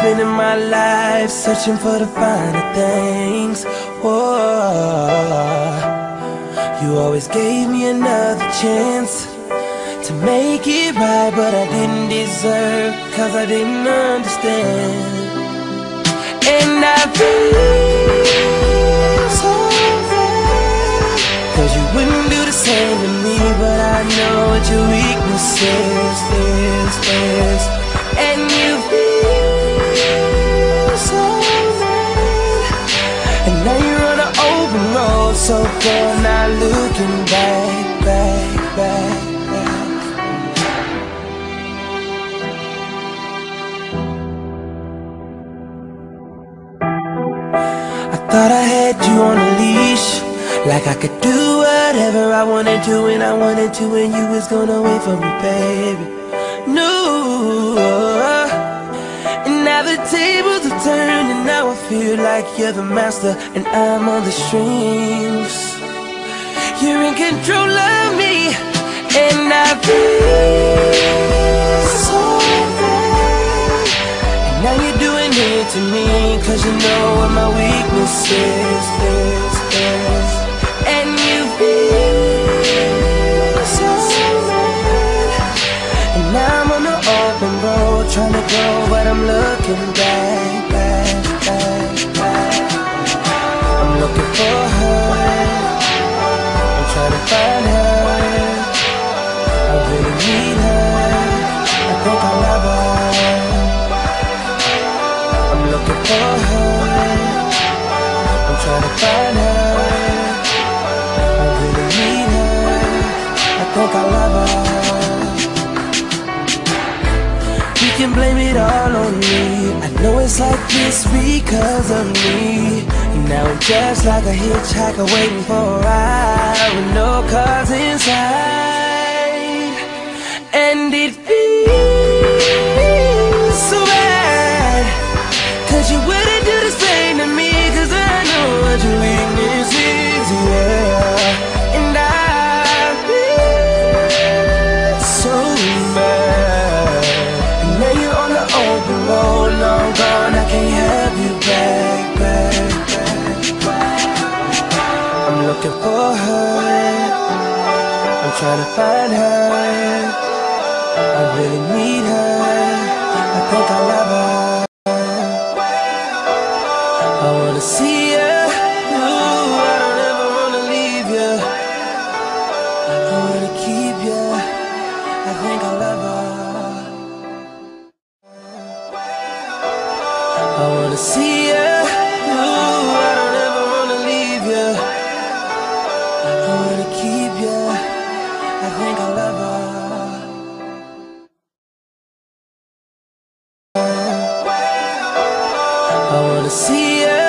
spending my life searching for the finer things. Whoa, you always gave me another chance to make it right, but I didn't deserve, cause I didn't understand. And I feel so bad, cause you wouldn't do the same to me, but I know what your weakness is. And you feel so bad, and now you're on an open road, so go not looking back. Thought I had you on a leash, like I could do whatever I wanted to when I wanted to, and you was gonna wait for me, baby. No, and now the tables have turned, and now I feel like you're the master and I'm on the strings. You're in control of me, and I feel so bad. And now you're doing it to me, cause you know what my weakness is. And you feel so bad, and now I'm on the open road, trying to go, but I'm looking back. I'm looking for her, I'm trying to find her. I really need her, I think I love her. I'm looking for her, I'm trying to find her. I really need her, I think I love her. You can blame it all on me, I know it's like this because of me. Now I'm just like a hitchhiker waiting for a ride with no cars inside. And it feels so bad, cause you wouldn't do the same to me, cause I know what your weakness is, yeah. And I feel so bad, and now you're on the open road, long gone, I can't have you back. I'm looking for her, I'm trying to find her. I really need her, I think I love her. I wanna see ya, ooh, I don't ever wanna leave ya. I wanna keep ya, I think I love her. I wanna see ya, ooh, I don't ever wanna leave ya. I wanna keep ya, I think I love her. I wanna see ya.